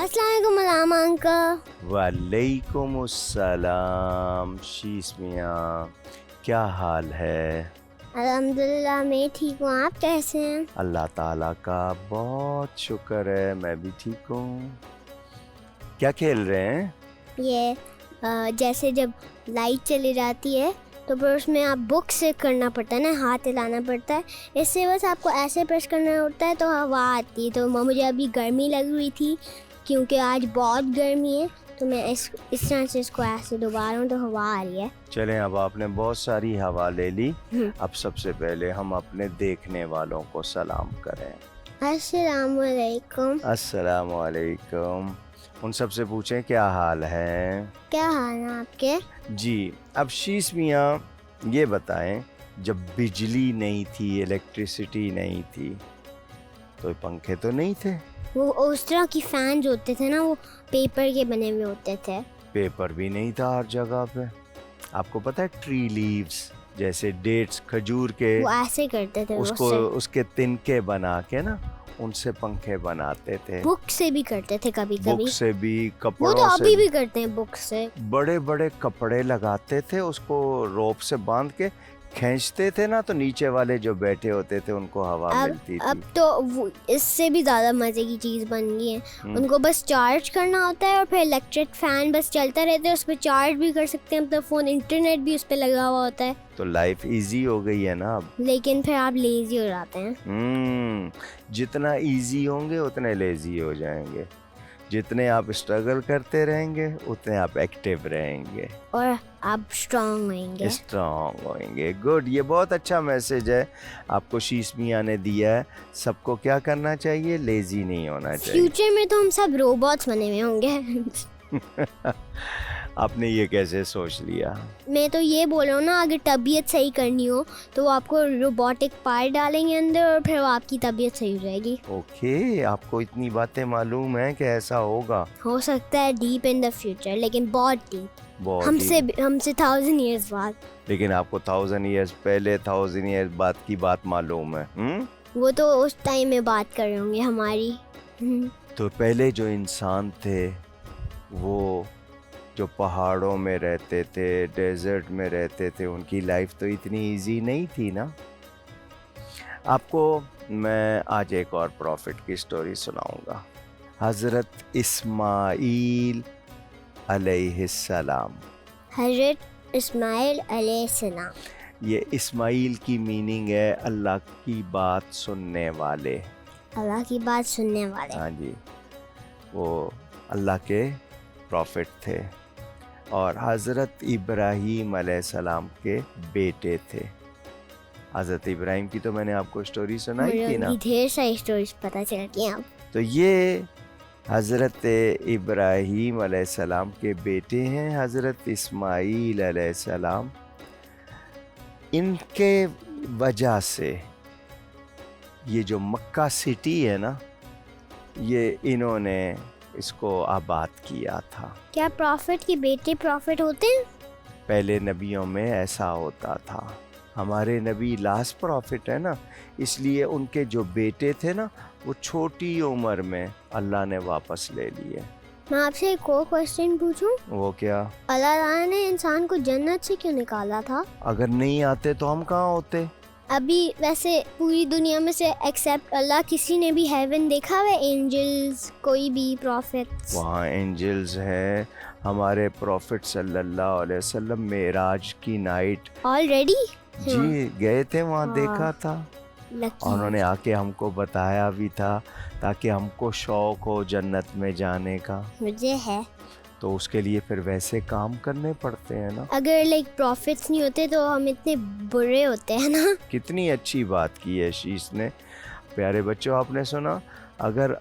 अस्सलाम वालेकुम अलामा अंकल। वालेकुम अस्सलाम शीस मियाँ, क्या हाल है? अल्हम्दुलिल्लाह मैं ठीक हूँ, आप कैसे हैं? अल्लाह ताला का बहुत शुक्र है, मैं भी ठीक हूँ। क्या खेल रहे हैं? ये जैसे जब लाइट चली जाती है तो फिर उसमें आप बुक से करना पड़ता है ना, हाथ हिलाना पड़ता है। इससे बस आपको ऐसे प्रेस करना होता है तो हवा आती है। तो मुझे अभी गर्मी लग रही थी क्योंकि आज बहुत गर्मी है, तो मैं इस तरह से इसको ऐसे दबा रहा हूँ तो हवा आ रही है। चलें, अब आपने बहुत सारी हवा ले ली। अब सबसे पहले हम अपने देखने वालों को सलाम करें। अस्सलाम वालेकुम। अस्सलाम वालेकुम। उन सबसे पूछें क्या हाल है। क्या हाल है आपके? जी, अब शीस मियाँ ये बताएं, जब बिजली नहीं थी, इलेक्ट्रिसिटी नहीं थी, तो पंखे तो नहीं थे, वो उस तरह की फैन जो होते थे ना, वो पेपर के बने हुए होते थे। पेपर भी नहीं था हर जगह पे। आपको पता है ट्री लीव्स जैसे डेट्स, खजूर के, वो ऐसे करते थे उसको उससे। उसके तिनके बना के ना उनसे पंखे बनाते थे। बुक से भी करते थे कभी बुक कभी। से भी, वो तो कपड़ों से अभी भी करते हैं बुक से। बड़े बड़े कपड़े लगाते थे, उसको रोप से बांध के खींचते थे ना, तो नीचे वाले जो बैठे होते थे उनको हवा मिलती अब थी। तो वो इससे भी ज़्यादा मज़े की चीज़ बन गई है। उनको बस चार्ज करना होता है और फिर इलेक्ट्रिक फैन बस चलता रहता है, उस पर चार्ज भी कर सकते हैं अपना फ़ोन, इंटरनेट भी उस पर लगा हुआ होता है। तो लाइफ इजी हो गई है ना अब। लेकिन फिर आप लेज़ी हो जाते हैं। जितना इजी होंगे उतने लेजी हो जाएंगे। जितने आप स्ट्रगल करते रहेंगे उतने आप एक्टिव रहेंगे और आप स्ट्रांग होंगे। स्ट्रांग होंगे। गुड, ये बहुत अच्छा मैसेज है आपको शीस मियाँ ने दिया है। सबको क्या करना चाहिए? लेजी नहीं होना चाहिए। फ्यूचर में तो हम सब रोबोट्स बने हुए होंगे। आपने ये कैसे सोच लिया? मैं तो ये बोल रहा हूँ ना, अगर तबीयत सही करनी हो तो वो आपको रोबोटिक पार्ट डालेंगे अंदर और फिर वो आपकी तबीयत सही हो जाएगी। ओके, आपको इतनी बातें मालूम है कि ऐसा होगा? हो सकता है डीप इन द फ्यूचर, लेकिन बहुत डीप। बहुत हमसे deep। हमसे 1000 ईयर्स बाद। लेकिन आपको 1000 ईयर्स पहले, 1000 ईयर्स बाद की बात मालूम है? वो तो उस टाइम में बात कर रहे होंगे हमारी। तो पहले जो इंसान थे, वो जो पहाड़ों में रहते थे, डेजर्ट में रहते थे, उनकी लाइफ तो इतनी इजी नहीं थी ना। आपको मैं आज एक और प्रॉफिट की स्टोरी सुनाऊंगा। हज़रत इस्माइल अलैहिस्सलाम। हज़रत इस्माइल अलैहिस्सलाम। ये इस्माइल की मीनिंग है अल्लाह की बात सुनने वाले। अल्लाह की बात सुनने वाले। हाँ जी, वो अल्लाह के प्रॉफिट थे और हज़रत इब्राहीम अलैहिस्सलाम के बेटे थे। हज़रत इब्राहीम की तो मैंने आपको स्टोरी सुनाई थी ना। ढेर सारी स्टोरीज पता चलती हैं। तो ये हज़रत इब्राहीम अलैहिस्सलाम के बेटे हैं, हज़रत इस्माइल अलैहिस्सलाम। इनके वजह से ये जो मक्का सिटी है ना, ये इन्होंने इसको आबाद किया था। क्या प्रॉफिट के बेटे प्रॉफिट होते हैं? पहले नबियों में ऐसा होता था। हमारे नबी लास्ट प्रॉफिट है ना, इसलिए उनके जो बेटे थे ना, वो छोटी उम्र में अल्लाह ने वापस ले लिए। मैं आपसे एक और क्वेश्चन पूछूं? वो क्या? अल्लाह ताला ने इंसान को जन्नत से क्यों निकाला था? अगर नहीं आते तो हम कहाँ होते? अभी वैसे पूरी दुनिया में से एक्सेप्ट अल्लाह किसी ने भी हेवन देखा है? एंजल्स, कोई भी प्रॉफिट्स? वहाँ एंजल्स हैं। हमारे प्रॉफिट सल्लल्लाहु अलैहि वसल्लम मेराज की नाइट ऑलरेडी जी गए थे, वहाँ देखा था। लकी। उन्होंने आके हमको बताया भी था ताकि हमको शौक हो जन्नत में जाने का। मुझे है। तो उसके लिए फिर वैसे काम करने पड़ते हैं ना। अगर लाइक प्रॉफिट्स नहीं होते तो हम इतने बुरे होते हैं ना। कितनी अच्छी बात की है शीश ने। प्यारे बच्चों, आपने सुना, अगर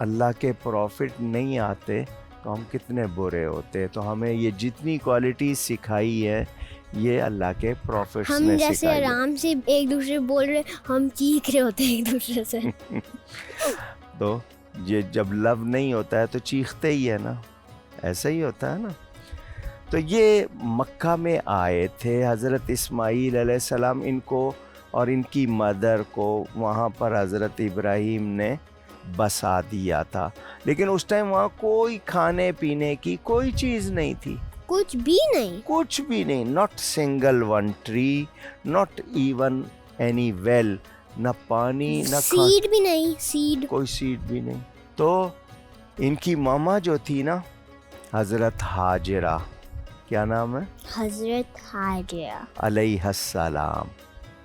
अल्लाह के प्रॉफिट नहीं आते तो हम कितने बुरे होते। तो हमें ये जितनी क्वालिटी सिखाई है, ये अल्लाह के प्रॉफिट्स हम ने जैसे सिखाई है। आराम से एक दूसरे बोल रहे, हम चीख रहे होते हैं एक दूसरे से। तो ये जब लव नहीं होता है तो चीखते ही है ना, ऐसा ही होता है ना। तो ये मक्का में आए थे हज़रत इस्माइल अलैहिस्सलाम, इनको और इनकी मदर को वहाँ पर हज़रत इब्राहीम ने बसा दिया था, लेकिन उस टाइम वहाँ कोई खाने पीने की कोई चीज़ नहीं थी, कुछ भी नहीं, कुछ भी नहीं, not single one tree, not even any well, न पानी न सीड भी नहीं, सीड, कोई सीड भी नहीं। तो इनकी मामा जो थी ना, हजरत हाजिरा, क्या नाम है, हजरत हाजिरा अलैहिस्सलाम,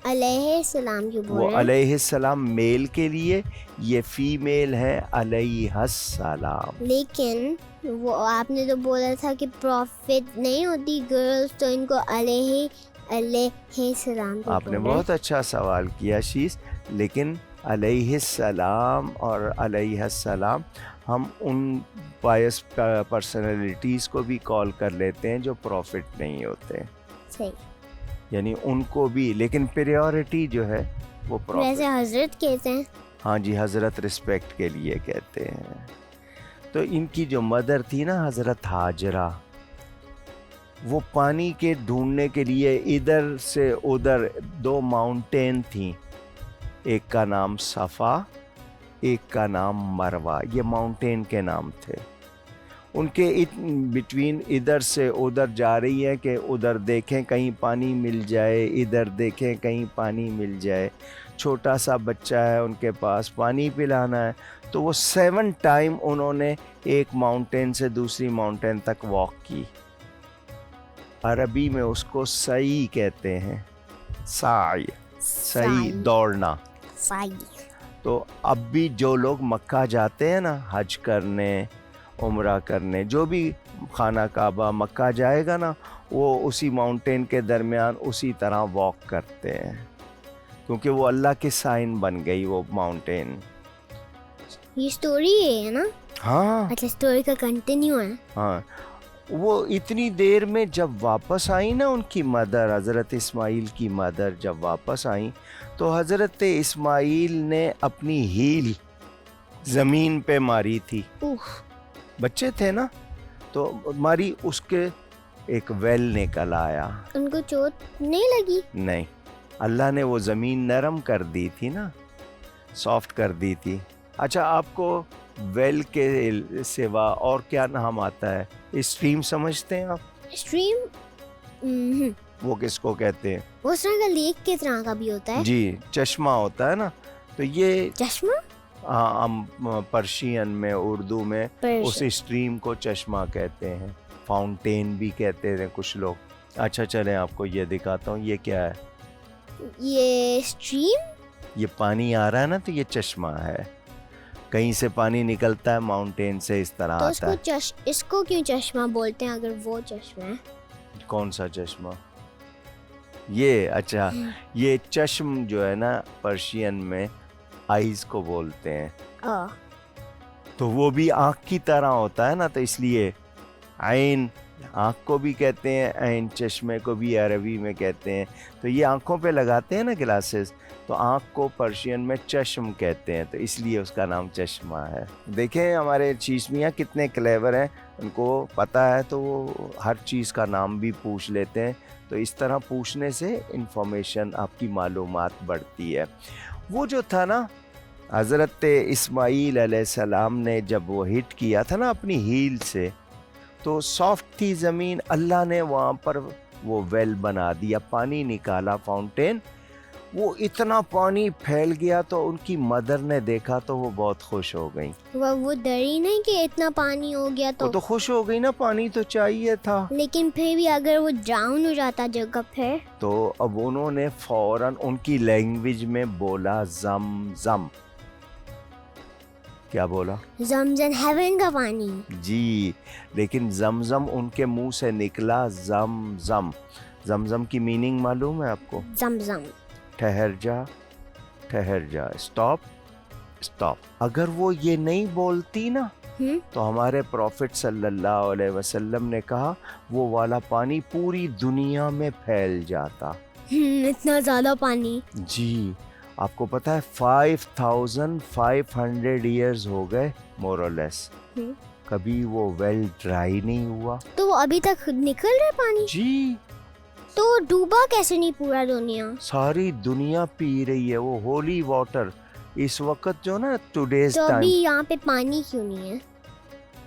अलैहिस्सलाम जो वो बोल रहे हैं, अलैहिस्सलाम मेल के लिए, ये फीमेल है अलैहिस्सलाम। लेकिन वो आपने तो बोला था कि प्रॉफिट नहीं होती गर्ल्स, तो इनको अलैहिस्सलाम तो आपने बोल रहे हैं। बहुत अच्छा सवाल किया शीश, लेकिन अलैहिस्सलाम और अलैहिस्सलाम हम उन बायस पर्सनैलिटीज़ को भी कॉल कर लेते हैं जो प्रॉफिट नहीं होते, सही, यानी उनको भी, लेकिन प्रायोरिटी जो है वो वैसे प्रॉफिट। हजरत कहते हैं। हाँ जी, हजरत रिस्पेक्ट के लिए कहते हैं। तो इनकी जो मदर थी ना हजरत हाजरा, वो पानी के ढूंढने के लिए इधर से उधर 2 माउंटेन थी, एक का नाम सफ़ा, एक का नाम मरवा, ये माउंटेन के नाम थे। उनके बिटवीन इधर से उधर जा रही है कि उधर देखें कहीं पानी मिल जाए, इधर देखें कहीं पानी मिल जाए। छोटा सा बच्चा है उनके पास, पानी पिलाना है, तो वो 7 टाइम उन्होंने एक माउंटेन से दूसरी माउंटेन तक वॉक की। अरबी में उसको सई कहते हैं, साई, सही दौड़ना। साई। तो अब भी जो लोग मक्का जाते हैं ना हज करने, उम्रा करने, जो भी खाना काबा मक्का जाएगा ना, वो उसी माउंटेन के दरमियान उसी तरह वॉक करते हैं, क्योंकि वो अल्लाह की साइन बन गई वो माउंटेन। ये स्टोरी है ना? हाँ अच्छा, स्टोरी का कंटिन्यू है। हाँ, वो इतनी देर में जब वापस आई ना, उनकी मदर हज़रत इस्माइल की मदर जब वापस आई, तो हज़रत इस्माइल ने अपनी हील ज़मीन पे मारी थी। बच्चे थे ना, तो मारी, उसके एक वेल निकल आया। उनको चोट नहीं लगी? नहीं, अल्लाह ने वो ज़मीन नरम कर दी थी ना, सॉफ्ट कर दी थी। अच्छा, आपको वेल के सिवा और क्या नाम आता है? स्ट्रीम समझते हैं आप? स्ट्रीम वो किसको कहते हैं? उस तरह का लेक की तरह का भी होता है जी, चश्मा होता है ना। तो ये चश्मा। हाँ, हम पर्शियन में, उर्दू में उस स्ट्रीम को चश्मा कहते हैं, फाउंटेन भी कहते हैं कुछ लोग। अच्छा, चलें आपको ये दिखाता हूँ, ये क्या है? ये स्ट्रीम, ये पानी आ रहा है ना, तो ये चश्मा है। कहीं से पानी निकलता है माउंटेन से, इस तरह तो आता है। इसको क्यों चश्मा बोलते हैं अगर वो चश्मा है? कौन सा चश्मा? ये, अच्छा, ये चश्म जो है ना, पर्शियन में आइज को बोलते हैं। तो वो भी आँख की तरह होता है ना, तो इसलिए आइन, आँख को भी कहते हैं आइन, चश्मे को भी अरबी में कहते हैं। तो ये आँखों पे लगाते हैं ना ग्लासेस, तो आँख को पर्शियन में चश्म कहते हैं, तो इसलिए उसका नाम चश्मा है। देखें हमारे शीश मियाँ कितने क्लेवर हैं, उनको पता है तो वो हर चीज़ का नाम भी पूछ लेते हैं। तो इस तरह पूछने से इंफॉर्मेशन, आपकी मालूमात बढ़ती है। वो जो था ना, हज़रत इस्माइल अलैहिस्सलाम ने जब वो हिट किया था ना अपनी हील से, तो सॉफ्ट थी ज़मीन, अल्लाह ने वहाँ पर वो वेल बना दिया, पानी निकाला, फाउंटेन। वो इतना पानी फैल गया, तो उनकी मदर ने देखा तो वो बहुत खुश हो गई। वो डरी नहीं कि इतना पानी हो गया वो तो खुश हो गई ना, पानी तो चाहिए था। लेकिन फिर भी अगर वो ड्राउन हो जाता जगह फिर, तो अब उन्होंने फौरन उनकी लैंग्वेज में बोला ज़म-ज़म। क्या बोला? ज़मज़म हेवन का पानी। जी, लेकिन ज़मज़म उनके मुंह से निकला ज़म-ज़म। ज़मज़म की मीनिंग मालूम है आपको? ज़मज़म ठहर जा, ठहर जा, स्टॉप, स्टॉप। अगर वो ये नहीं बोलती ना, तो हमारे प्रॉफिट सल्लल्लाहु अलैहि वसल्लम ने कहा वो वाला पानी पूरी दुनिया में फैल जाता। इतना ज़्यादा पानी? जी, आपको पता है 5500 ईयर्स हो गए मोर और लेस, कभी वो वेल ड्राई नहीं हुआ। तो वो अभी तक निकल रहा है पानी? जी। तो डूबा कैसे नहीं पूरा दुनिया? सारी दुनिया पी रही है वो होली वाटर, اس وقت جو نا ٹوڈیز تو ابھی ٹائم یہاں پہ پانی کیوں نہیں ہے؟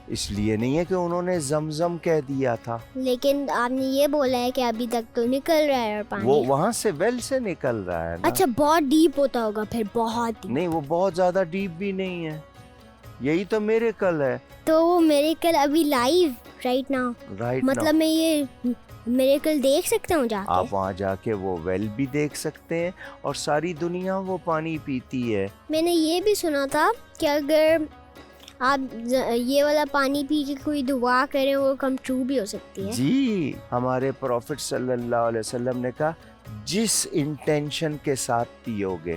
اس لیے نہیں ہے کہ انہوں نے زمزم کہہ دیا تھا. لیکن آپ نے یہ بولا ہے کہ ابھی تک تو نکل رہا ہے اور وہ پانی. وہاں سے ویل سے نکل رہا ہے نا. اچھا بہت ڈیپ ہوتا ہوگا پھر، بہت deep. نہیں وہ بہت زیادہ ڈیپ بھی نہیں ہے، یہی تو میریکل ہے. تو وہ میریکل ابھی لائیو رائٹ ناؤ، رائٹ مطلب میں یہ میریکل دیکھ سکتا ہوں جا آپ کے؟ وہاں جا کے وہ ویل بھی دیکھ سکتے ہیں اور ساری دنیا وہ پانی پیتی ہے. میں نے یہ بھی سنا تھا کہ اگر آپ یہ والا پانی پی کے کوئی دعا کریں وہ کم ٹرو بھی ہو سکتی ہے. جی ہمارے پروفٹ صلی اللہ علیہ وسلم نے کہا جس انٹینشن کے ساتھ پیو گے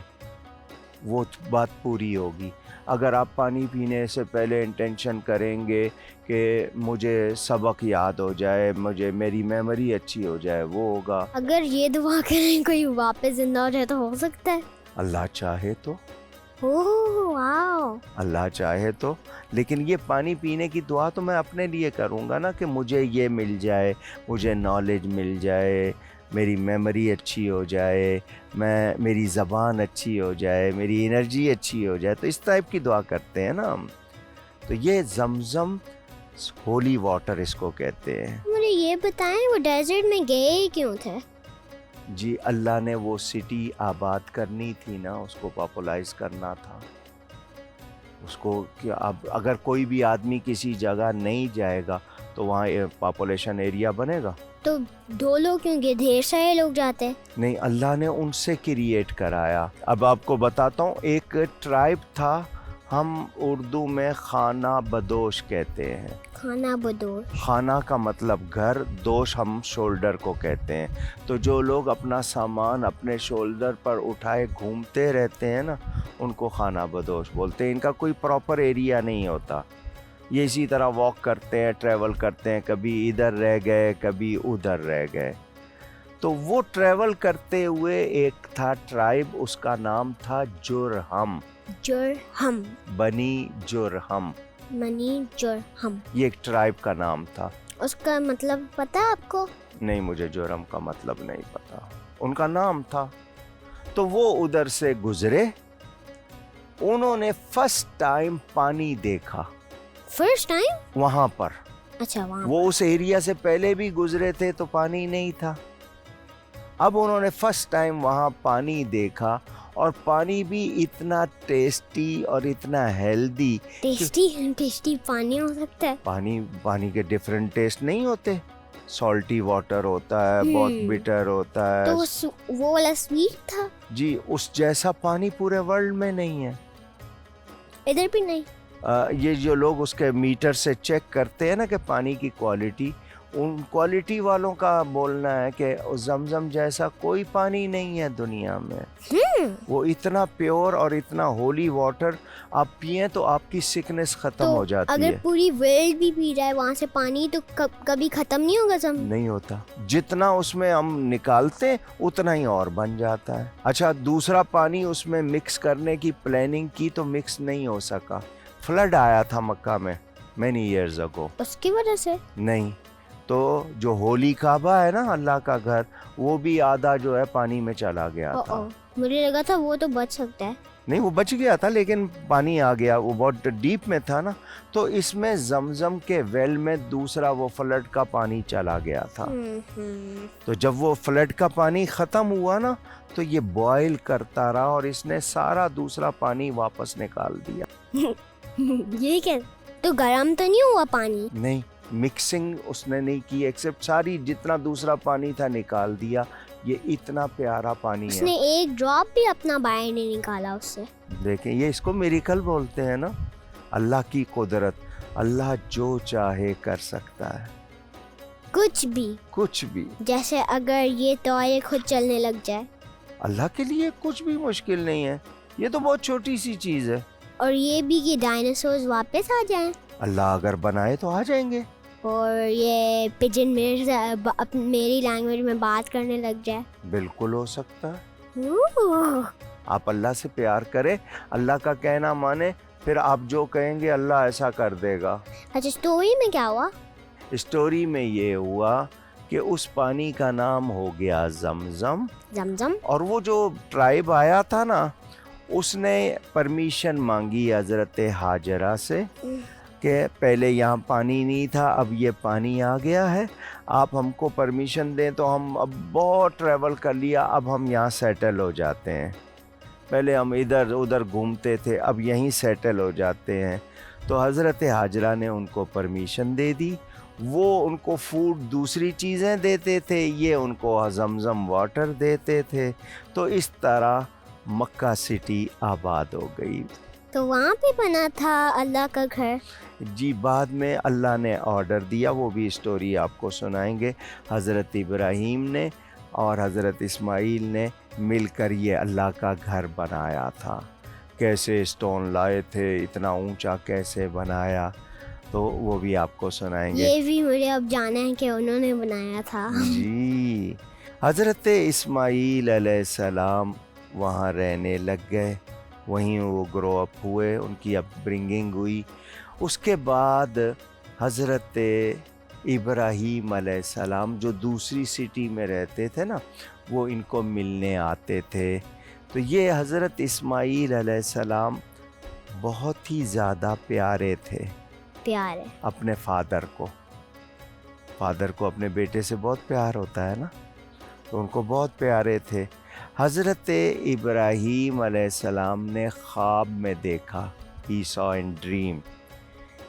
وہ بات پوری ہوگی. اگر آپ پانی پینے سے پہلے انٹینشن کریں گے کہ مجھے سبق یاد ہو جائے، مجھے میری میموری اچھی ہو جائے، وہ ہوگا. اگر یہ دعا کریں کوئی واپس زندہ ہو جائے تو ہو سکتا ہے. اللہ چاہے تو، اوہ واو. اللہ چاہے تو. لیکن یہ پانی پینے کی دعا تو میں اپنے لیے کروں گا نا کہ مجھے یہ مل جائے، مجھے نالج مل جائے، میری میموری اچھی ہو جائے، میری زبان اچھی ہو جائے، میری انرجی اچھی ہو جائے. تو اس ٹائپ کی دعا کرتے ہیں نا ہم. تو یہ زمزم ہولی واٹر اس کو کہتے ہیں. مجھے یہ بتائیں وہ ڈیزرٹ میں گئے ہی کیوں تھے؟ جی اللہ نے وہ سٹی آباد کرنی تھی نا، اس کو پاپولائز کرنا تھا. اس کو کہ اب اگر کوئی بھی آدمی کسی جگہ نہیں جائے گا تو وہاں پاپولیشن ایریا بنے گا. تو 2 لوگ کیوں گئے؟ ڈھیر سارے لوگ جاتے ہیں. نہیں، اللہ نے ان سے کریٹ کرایا. اب آپ کو بتاتا ہوں، ایک ٹرائب تھا، ہم اردو میں خانہ بدوش کہتے ہیں. کھانا بدوش. خانہ کا مطلب گھر، دوش ہم شولڈر کو کہتے ہیں. تو جو لوگ اپنا سامان اپنے شولڈر پر اٹھائے گھومتے رہتے ہیں نا ان کو خانہ بدوش بولتے ہیں. ان کا کوئی پراپر ایریا نہیں ہوتا، یہ اسی طرح واک کرتے ہیں، ٹریول کرتے ہیں، کبھی ادھر رہ گئے کبھی ادھر رہ گئے. تو وہ ٹریول کرتے ہوئے ایک تھا ٹرائب، اس کا نام تھا جرہم. جرہم. بنی جرہم، منی جرہم. یہ ایک ٹرائب کا نام تھا. اس کا مطلب پتہ آپ کو؟ نہیں مجھے جرہم کا مطلب نہیں پتا، ان کا نام تھا. تو وہ ادھر سے گزرے، انہوں نے فرسٹ ٹائم پانی دیکھا فرسٹ ٹائم وہاں پر. اچھا وہاں وہ اس ایریا سے پہلے بھی گزرے تھے تو پانی نہیں تھا. اب انہوں نے فرسٹ ٹائم وہاں پانی دیکھا، اور پانی بھی اتنا ٹیسٹی اور اتنا ہیلدی. ٹیسٹی پانی ہو سکتا ہے؟ پانی کے ڈیفرنٹ ٹیسٹ نہیں ہوتے. سالٹی واٹر ہوتا ہے، بہت بیٹر ہوتا ہے. تو وہ والا سویٹ تھا؟ جی اس جیسا پانی پورے ورلڈ میں نہیں ہے، ادھر بھی نہیں. یہ جو لوگ اس کے میٹر سے چیک کرتے ہیں نا کہ پانی کی کوالٹی، ان کوالٹی والوں کا بولنا ہے کہ زمزم جیسا کوئی پانی نہیں ہے دنیا میں. وہ اتنا پیور اور اتنا ہولی واٹر آپ پئیں تو آپ کی سکنس ختم ہو جاتی ہے. اگر پوری ورلڈ بھی پی جائے وہاں سے پانی تو کبھی ختم نہیں ہوگا زم؟ نہیں ہوتا، جتنا اس میں ہم نکالتے ہیں اتنا ہی اور بن جاتا ہے. اچھا دوسرا پانی اس میں مکس کرنے کی پلاننگ کی تو مکس نہیں ہو سکا. فلڈ آیا تھا مکہ میں مینی ایئرز اگو، اس کی وجہ سے نہیں تو جو ہولی کعبہ ہے نا اللہ کا گھر، وہ بھی آدھا جو ہے پانی میں چلا گیا تھا. مجھے لگا تھا وہ تو بچ سکتا ہے. نہیں وہ بچ گیا تھا لیکن پانی آ گیا، وہ بہت ڈیپ میں تھا نا. تو اس میں زمزم کے ویل میں دوسرا وہ فلڈ کا پانی چلا گیا تھا. تو جب وہ فلڈ کا پانی ختم ہوا نا تو یہ بوائل کرتا رہا اور اس نے سارا دوسرا پانی واپس نکال دیا. یہ کیا؟ تو گرم تو نہیں ہوا پانی؟ نہیں، مکسنگ اس نے نہیں کی، ایکسپٹ ساری جتنا دوسرا پانی تھا نکال دیا. یہ اتنا پیارا پانی اس ہے. نے ایک ڈراپ بھی اپنا باہر نہیں نکالا اس سے. دیکھیں یہ اس کو میریکل بولتے ہیں نا، اللہ کی قدرت. اللہ جو چاہے کر سکتا ہے، کچھ بھی. جیسے اگر یہ ٹوائلٹ خود چلنے لگ جائے، اللہ کے لیے کچھ بھی مشکل نہیں ہے. یہ تو بہت چھوٹی سی چیز ہے. اور یہ بھی کہ ڈائناسورز واپس آ جائیں، اللہ اگر بنائے تو آ جائیں گے. اور یہ پجن میری لینگویج میں بات کرنے لگ جائے. بالکل ہو سکتا ہے. آپ اللہ سے پیار کریں، اللہ کا کہنا مانے، پھر آپ جو کہیں گے اللہ ایسا کر دے گا. اچھا اسٹوری میں کیا ہوا؟ اسٹوری میں یہ ہوا کہ اس پانی کا نام ہو گیا زمزم. زمزم. اور وہ جو ٹرائب آیا تھا نا उसने परमिशन मांगी हज़रत हाजरा से कि पहले यहाँ पानी नहीं था, अब ये पानी आ गया है, आप हमको परमिशन दें तो हम अब बहुत ट्रैवल कर लिया, अब हम यहाँ सेटल हो जाते हैं। पहले हम इधर उधर घूमते थे, अब यहीं सेटल हो जाते हैं। तो हज़रत हाजरा ने उनको परमिशन दे दी। वो उनको फूड दूसरी चीज़ें देते थे, ये उनको ज़मज़म वाटर देते थे। तो इस तरह मक्का सिटी आबाद हो गई। तो वहाँ पे बना था अल्लाह का घर। जी, बाद में अल्लाह ने ऑर्डर दिया, वो भी स्टोरी आपको सुनाएंगे। हज़रत इब्राहीम ने और हज़रत इस्माइल ने मिलकर ये अल्लाह का घर बनाया था। कैसे स्टोन लाए थे, इतना ऊंचा कैसे बनाया, तो वो भी आपको सुनाएंगे। ये भी मुझे अब जाना है कि उन्होंने बनाया था। जी, हज़रत इस्माइल अलैहिस्सलाम वहाँ रहने लग गए, वहीं वो ग्रो अप हुए, उनकी अपब्रिंगिंग हुई। उसके बाद हज़रत इब्राहीम अलैहिस्सलाम जो दूसरी सिटी में रहते थे ना, वो इनको मिलने आते थे। तो ये हज़रत इस्माइल अलैहिस्सलाम बहुत ही ज़्यादा प्यारे थे प्यार है अपने फादर को अपने बेटे से बहुत प्यार होता है ना, तो उनको बहुत प्यारे थे। हज़रत इब्राहीम अलैहिस्सलाम ने ख्वाब में देखा, ही सॉ इन ड्रीम,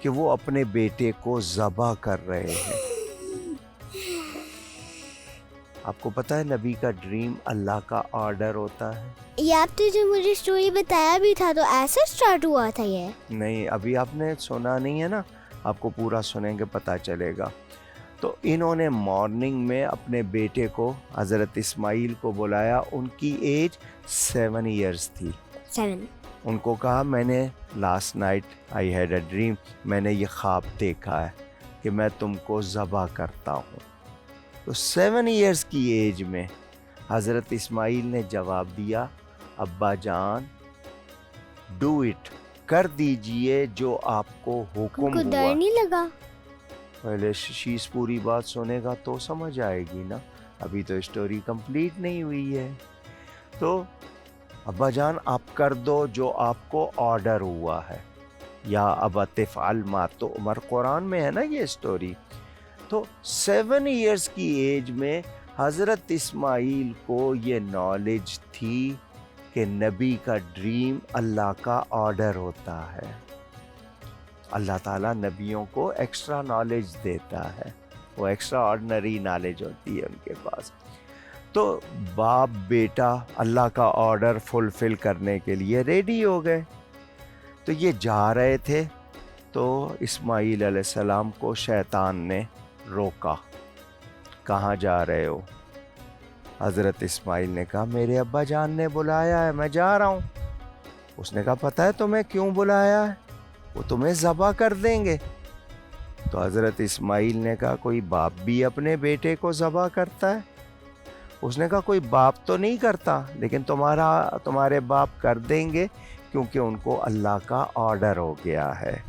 कि वो अपने बेटे को ज़बह कर रहे हैं। आपको पता है नबी का ड्रीम अल्लाह का ऑर्डर होता है। ये आप तुझे मुझे स्टोरी बताया भी था, तो ऐसे स्टार्ट हुआ था ये? नहीं, अभी आपने सुना नहीं है ना, आपको पूरा सुनेंगे पता चलेगा। तो इन्होंने मॉर्निंग में अपने बेटे को, हज़रत इस्माइल को बुलाया। उनकी एज 7 इयर्स थी। 7। उनको कहा, मैंने last night I had a dream, मैंने ये ख्वाब देखा है कि मैं तुमको ज़बह करता हूँ। तो 7 इयर्स की एज में हज़रत इस्माइल ने जवाब दिया, अब्बा जान, डू इट, कर दीजिए जो आपको हुक्म उनको हुआ। डर नहीं लगा? पहले शीश पूरी बात सुनेगा तो समझ आएगी ना, अभी तो स्टोरी कंप्लीट नहीं हुई है। तो अब्बा जान, आप कर दो जो आपको ऑर्डर हुआ है, या अब तिफ़अल मा तुअमर, कुरान में है ना ये स्टोरी। तो 7 इयर्स की एज में हज़रत इस्माइल को ये नॉलेज थी कि नबी का ड्रीम अल्लाह का ऑर्डर होता है। अल्लाह ताला नबियों को एक्स्ट्रा नॉलेज देता है, वो एक्स्ट्रा ऑर्डिनरी नॉलेज होती है उनके पास। तो बाप बेटा अल्लाह का ऑर्डर फुलफ़िल करने के लिए रेडी हो गए। तो ये जा रहे थे, तो इस्माइल अलैहिस्सलाम को शैतान ने रोका, कहाँ जा रहे हो? हज़रत इस्माइल ने कहा, मेरे अब्बा जान ने बुलाया है, मैं जा रहा हूँ। उसने कहा, पता है तुम्हें क्यों बुलाया है? वो तुम्हें ज़बह कर देंगे। तो हज़रत इस्माइल ने कहा, कोई बाप भी अपने बेटे को ज़बह करता है? उसने कहा, कोई बाप तो नहीं करता, लेकिन तुम्हारे बाप कर देंगे, क्योंकि उनको अल्लाह का ऑर्डर हो गया है।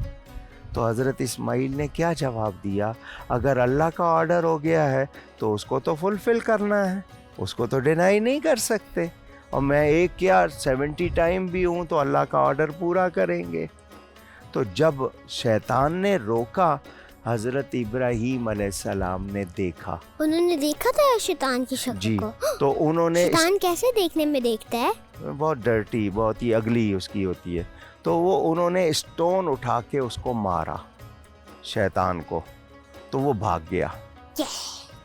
तो हज़रत इस्माइल ने क्या जवाब दिया, अगर अल्लाह का ऑर्डर हो गया है तो उसको तो फुलफ़िल करना है, उसको तो डिनाई नहीं कर सकते। और मैं एक क्या 70 टाइम भी हूँ तो अल्लाह का ऑर्डर पूरा करेंगे। तो जब शैतान ने रोका, हज़रत इब्राहीम अलैहिस्सलाम ने देखा। उन्होंने देखा था शैतान की शक्ल जी, को? तो उन्होंने शैतान कैसे देखने में देखता है? बहुत डर्टी, बहुत ही अगली उसकी होती है। तो वो उन्होंने स्टोन उठा के उसको मारा, शैतान को, तो वो भाग गया।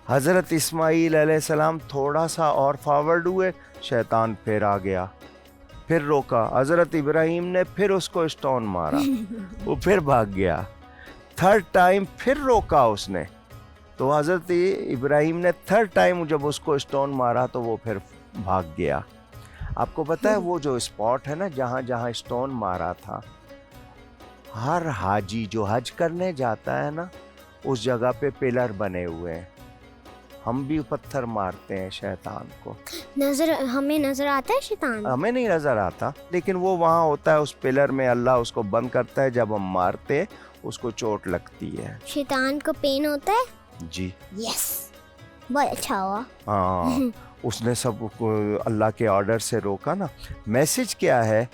हज़रत इस्माइल अलैहिस्सलाम थोड़ा सा और फॉरवर्ड हुए, शैतान फिर आ गया, फिर रोका। हज़रत इब्राहीम ने फिर उसको स्टोन मारा, वो फिर भाग गया। 3rd टाइम फिर रोका उसने, तो हज़रत इब्राहीम ने 3rd टाइम जब उसको स्टोन मारा तो वो फिर भाग गया। आपको पता है वो जो स्पॉट है ना, जहाँ जहाँ स्टोन मारा था, हर हाजी जो हज करने जाता है ना, उस जगह पे पिलर बने हुए हैं। हम भी पत्थर मारते हैं शैतान को। हमें नजर आता है शैतान? हमें नहीं नजर आता, लेकिन वो वहाँ होता है उस पिलर में, अल्लाह उसको बंद करता है, जब हम मारते हैं उसको चोट लगती है। शैतान को पेन होता है? जी, यस, बहुत अच्छा हुआ। हाँ। اس نے سب کو اللہ کے آرڈر سے روکا نا. میسج کیا ہے؟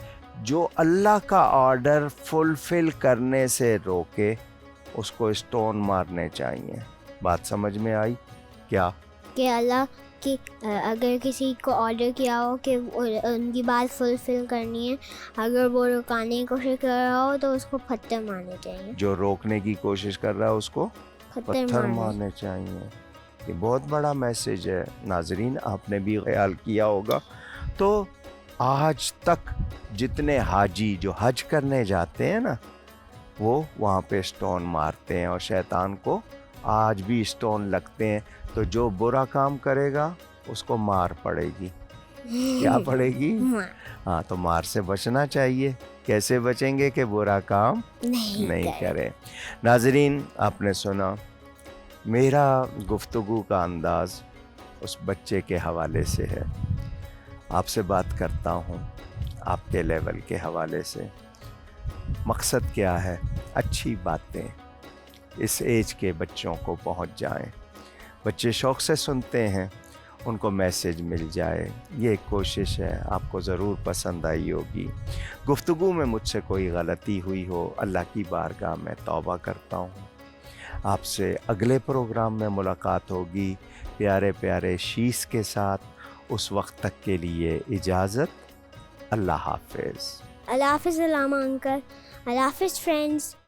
جو اللہ کا آرڈر فلفل کرنے سے روکے اس کو اسٹون مارنے چاہیے. بات سمجھ میں آئی کیا؟ کہ اللہ کی اگر کسی کو آرڈر کیا ہو کہ ان کی بات فلفل کرنی ہے، اگر وہ رکانے کی کوشش کر رہا ہو تو اس کو پتھر مارنے چاہیے. جو روکنے کی کوشش کر رہا ہے اس کو پتھر مارنے چاہیے. یہ بہت بڑا میسج ہے ناظرین، آپ نے بھی خیال کیا ہوگا. تو آج تک جتنے حاجی جو حج کرنے جاتے ہیں نا وہ وہاں پہ اسٹون مارتے ہیں، اور شیطان کو آج بھی اسٹون لگتے ہیں. تو جو برا کام کرے گا اس کو مار پڑے گی. کیا پڑے گی؟ ہاں، تو مار سے بچنا چاہیے. کیسے بچیں گے کہ برا کام نہیں کریں. ناظرین آپ نے سنا میرا گفتگو کا انداز اس بچے کے حوالے سے ہے. آپ سے بات کرتا ہوں آپ کے لیول کے حوالے سے. مقصد کیا ہے؟ اچھی باتیں اس ایج کے بچوں کو پہنچ جائیں. بچے شوق سے سنتے ہیں، ان کو میسج مل جائے. یہ ایک کوشش ہے، آپ کو ضرور پسند آئی ہوگی. گفتگو میں مجھ سے کوئی غلطی ہوئی ہو اللہ کی بارگاہ میں توبہ کرتا ہوں. آپ سے اگلے پروگرام میں ملاقات ہوگی پیارے پیارے شیش کے ساتھ. اس وقت تک کے لیے اجازت. اللہ حافظ. اللہ حافظ علامہ انکل. اللہ حافظ فرینڈز.